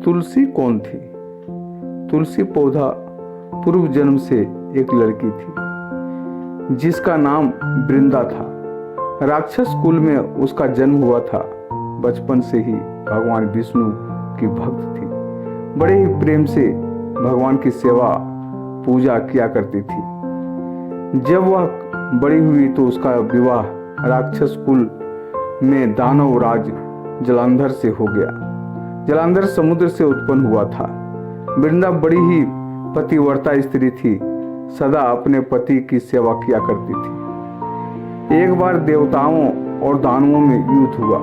तुलसी कौन थी? तुलसी पौधा पूर्व जन्म से एक लड़की थी जिसका नाम वृंदा था। राक्षस कुल में उसका जन्म हुआ था। बचपन से ही भगवान विष्णु की भक्त थी। बड़े ही प्रेम से भगवान की सेवा पूजा किया करती थी। जब वह बड़ी हुई तो उसका विवाह राक्षस कुल में दानव राज जलांधर से हो गया। जलांधर समुद्र से उत्पन्न हुआ था। वृंदा बड़ी ही पतिव्रता स्त्री थी, सदा अपने पति की सेवा किया करती थी। एक बार देवताओं और दानवों में युद्ध हुआ।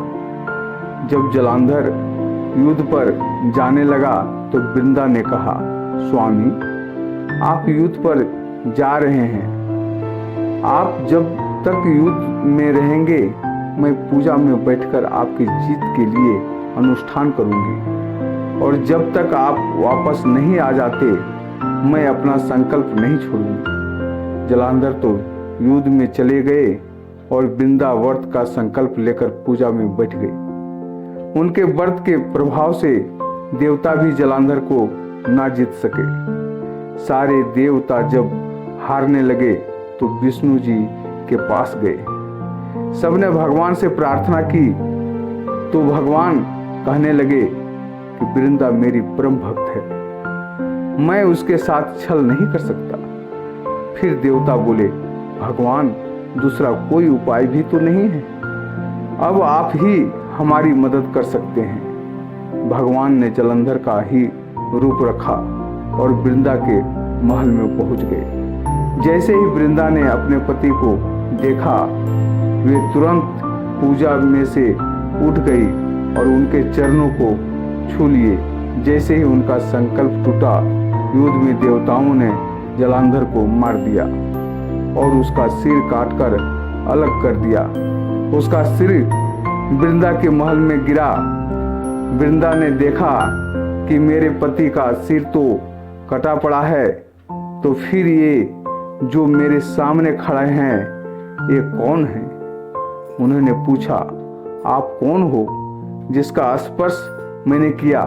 जब जलांधर युद्ध पर जाने लगा तो वृंदा ने कहा, स्वामी, आप युद्ध पर जा रहे हैं। आप जब तक युद्ध में रहेंगे मैं पूजा में बैठकर आपकी जीत के लिए अनुष्ठान करूंगी, और जब तक आप वापस नहीं आ जाते मैं अपना संकल्प नहीं छोड़ूंगी। जलांधर तो युद्ध में चले गए और वृंदा व्रत का संकल्प लेकर पूजा में बैठ गई। उनके व्रत के प्रभाव से देवता भी जलांधर को ना जीत सके। सारे देवता जब हारने लगे तो विष्णु जी के पास गए। सबने भगवान से प्रार्थना की तो भगवान कहने लगे कि वृंदा मेरी परम भक्त है, मैं उसके साथ छल नहीं कर सकता। फिर देवता बोले, भगवान दूसरा कोई उपाय भी तो नहीं है, अब आप ही हमारी मदद कर सकते हैं। भगवान ने जलंधर का ही रूप रखा और वृंदा के महल में पहुंच गए। जैसे ही वृंदा ने अपने पति को देखा वे तुरंत पूजा में से उठ गई और उनके चरणों को छू लिए। जैसे ही उनका संकल्प टूटा, युद्ध में देवताओं ने जलांधर को मार दिया और उसका सिर काटकर अलग कर दिया। उसका सिर वृंदा के महल में गिरा। वृंदा ने देखा कि मेरे पति का सिर तो कटा पड़ा है, तो फिर ये जो मेरे सामने खड़े हैं ये कौन है? उन्होंने पूछा, आप कौन हो जिसका स्पर्श मैंने किया?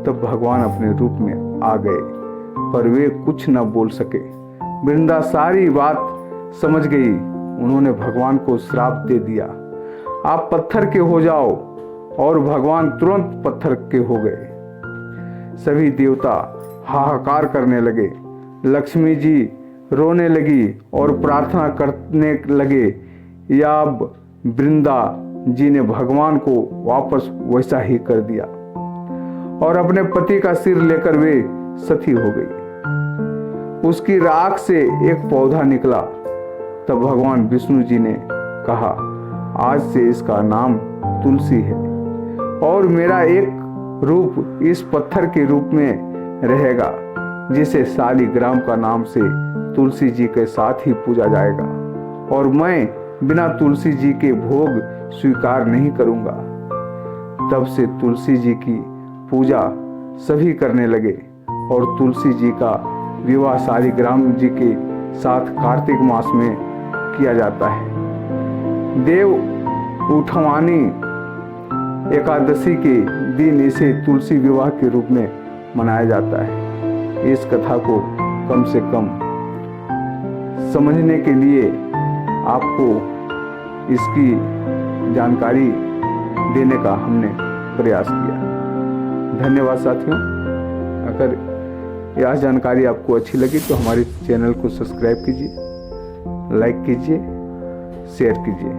तब भगवान अपने रूप में आ गए, पर वे कुछ न बोल सके। वृंदा सारी बात समझ गई। उन्होंने भगवान को श्राप दे दिया, आप पत्थर के हो जाओ, और भगवान तुरंत पत्थर के हो गए। सभी देवता हाहाकार करने लगे। लक्ष्मी जी रोने लगी और प्रार्थना करने लगे, या अब वृंदा जी ने भगवान को वापस वैसा ही कर दिया और अपने पति का सिर लेकर वे सती हो गई। उसकी राख से एक पौधा निकला। तब भगवान विष्णु जी ने कहा, आज से इसका नाम तुलसी है और मेरा एक रूप इस पत्थर के रूप में रहेगा, जिसे शालिग्राम का नाम से तुलसी जी के साथ ही पूजा जाएगा, और मैं बिना तुलसी जी के भोग स्वीकार नहीं करूंगा। तब से तुलसी जी की पूजा सभी करने लगे और तुलसी जी का विवाह शालिग्राम जी के साथ कार्तिक मास में किया जाता है। देव उठवानी एकादशी के दिन इसे तुलसी विवाह के रूप में मनाया जाता है। इस कथा को कम से कम समझने के लिए आपको इसकी जानकारी देने का हमने प्रयास किया। धन्यवाद साथियों। अगर यह जानकारी आपको अच्छी लगी तो हमारे चैनल को सब्सक्राइब कीजिए, लाइक कीजिए, शेयर कीजिए।